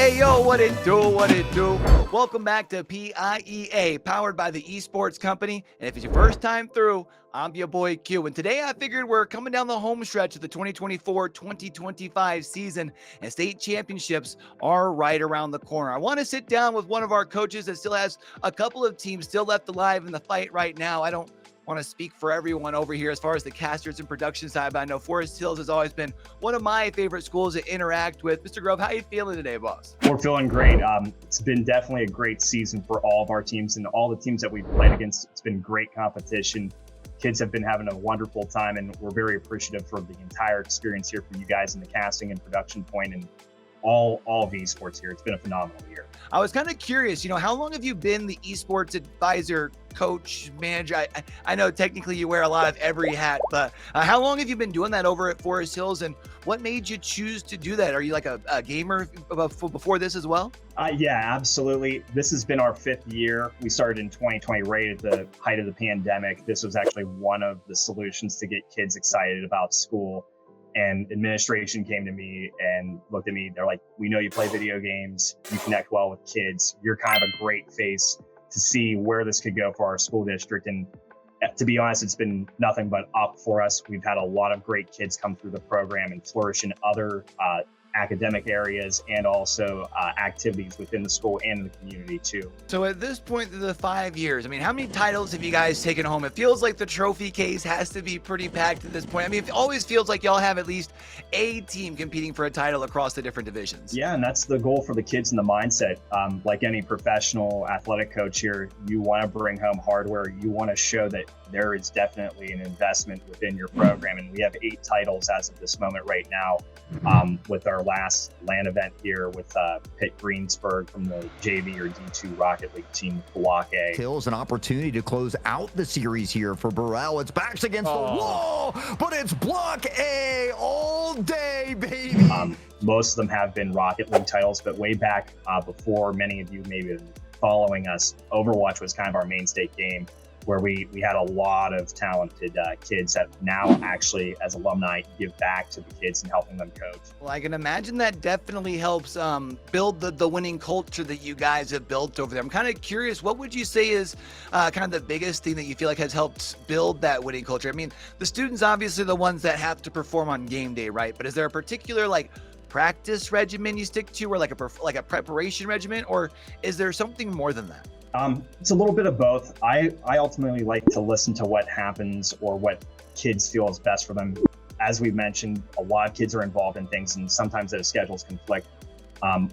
Hey, yo, what it do, what it do? Welcome back to PIEA, powered by the Esports company. And if it's your first time through, I'm your boy Q. And today I figured we're coming down the home stretch of the 2024-2025 season, and state championships are right around the corner. I want to sit down with one of our coaches that still has a couple of teams still left alive in the fight right now. I don't want to speak for everyone over here as far as the casters and production side, but I know Forest Hills has always been one of my favorite schools to interact with. Mr. Grove, how you feeling today, boss? We're feeling great. It's been definitely a great season for all of our teams and all the teams that we've played against. It's been great competition. Kids have been having a wonderful time, and we're very appreciative for the entire experience here for you guys in the casting and production point and all of esports here. It's been a phenomenal year. I was kind of curious, how long have you been the esports advisor, coach, manager? I know technically you wear a lot of every hat, but how long have you been doing that over at Forest Hills, and what made you choose to do that? Are you like a gamer before this as well? Yeah, absolutely. This has been our 5th year. We started in 2020, right at the height of the pandemic. This was actually one of the solutions to get kids excited about school. And administration came to me and looked at me. They're like, we know you play video games. You connect well with kids. You're kind of a great face to see where this could go for our school district. And to be honest, it's been nothing but up for us. We've had a lot of great kids come through the program and flourish in other academic areas and also activities within the school and the community too. So at this point through the 5 years, how many titles have you guys taken home? It feels like the trophy case has to be pretty packed at this point. It always feels like y'all have at least a team competing for a title across the different divisions. Yeah, and that's the goal for the kids and the mindset. Like any professional athletic coach here, you want to bring home hardware. You want to show that there is definitely an investment within your program. And we have 8 titles as of this moment right now, with our last LAN event here with Pitt Greensburg from the JV or D2 Rocket League team, Block A. Kills an opportunity to close out the series here for Burrell. It's backs against the wall, but it's Block A all day, baby. Most of them have been Rocket League titles, but way back before many of you maybe been following us, Overwatch was kind of our mainstay game, where we had a lot of talented kids that now actually, as alumni, give back to the kids and helping them coach. Well, I can imagine that definitely helps build the winning culture that you guys have built over there. I'm kind of curious, what would you say is kind of the biggest thing that you feel like has helped build that winning culture? The students obviously are the ones that have to perform on game day, right? But is there a particular practice regimen you stick to, or like a preparation regimen, or is there something more than that? It's a little bit of both. I ultimately like to listen to what happens or what kids feel is best for them. As we mentioned, a lot of kids are involved in things, and sometimes their schedules conflict.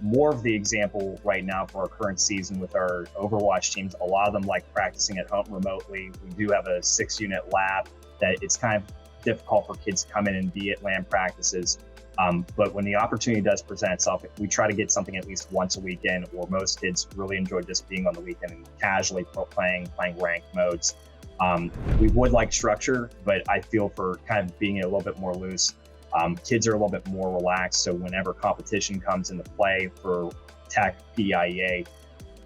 More of the example right now for our current season with our Overwatch teams, a lot of them like practicing at home remotely. We do have a 6-unit lab that it's kind of difficult for kids to come in and be at LAN practices. But when the opportunity does present itself, we try to get something at least once a weekend, or most kids really enjoy just being on the weekend and casually playing ranked modes. We would like structure, but I feel for kind of being a little bit more loose, kids are a little bit more relaxed. So whenever competition comes into play for Tech PIEA,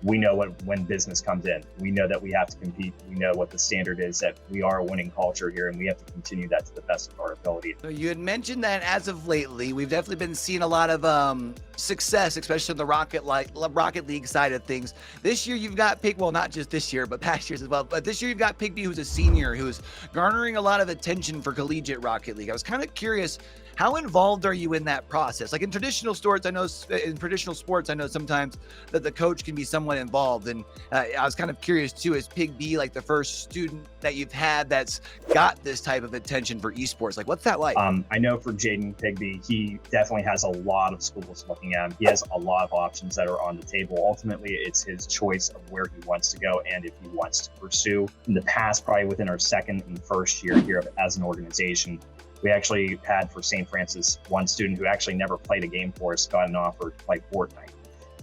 we know when business comes in. We know that we have to compete. We know what the standard is, that we are a winning culture here, and we have to continue that to the best of our ability. So you had mentioned that as of lately, we've definitely been seeing a lot of success, especially on the Rocket League side of things. This year you've got well, not just this year, but past years as well. But this year you've got Pigby, who's a senior, who's garnering a lot of attention for collegiate Rocket League. I was kind of curious, how involved are you in that process? Like in traditional sports, I know sometimes that the coach can be somewhat involved. And I was kind of curious too, is Pigby like the first student that you've had that's got this type of attention for esports? Like, what's that like? I know for Jaden Pigby, he definitely has a lot of schools looking at him. He has a lot of options that are on the table. Ultimately, it's his choice of where he wants to go and if he wants to pursue. In the past, probably within our 2nd and 1st year here as an organization, we actually had for St. Francis one student who actually never played a game for us got an offer to play Fortnite.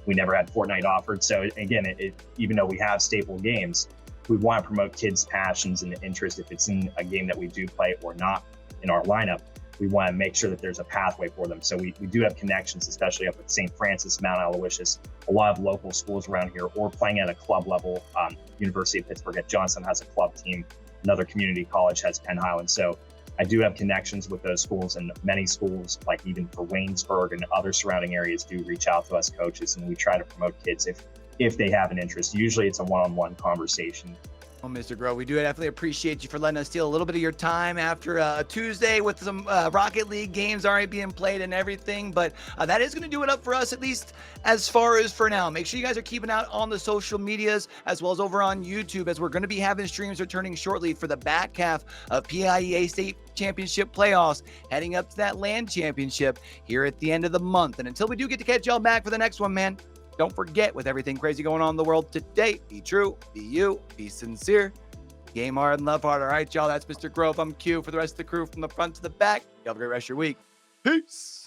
We never had Fortnite offered. So again, even though we have staple games, we want to promote kids' passions and interest. If it's in a game that we do play or not in our lineup, we want to make sure that there's a pathway for them. So we do have connections, especially up at St. Francis, Mount Aloysius, a lot of local schools around here, or playing at a club level. University of Pittsburgh at Johnson has a club team. Another community college has Penn Highland. So I do have connections with those schools, and many schools, like even for Waynesburg and other surrounding areas, do reach out to us coaches, and we try to promote kids if they have an interest. Usually it's a one-on-one conversation. Well, Mr. Grove, we do definitely appreciate you for letting us steal a little bit of your time after a Tuesday with some Rocket League games already being played and everything. But that is going to do it up for us, at least as far as for now. Make sure you guys are keeping out on the social medias as well as over on YouTube, as we're going to be having streams returning shortly for the back half of PIEA State Championship playoffs, heading up to that LAN championship here at the end of the month. And until we do get to catch y'all back for the next one, man, don't forget, with everything crazy going on in the world today, be true, be you, be sincere, game hard and love hard. All right, y'all, that's Mr. Grove. I'm Q. For the rest of the crew from the front to the back, you have a great rest of your week. Peace.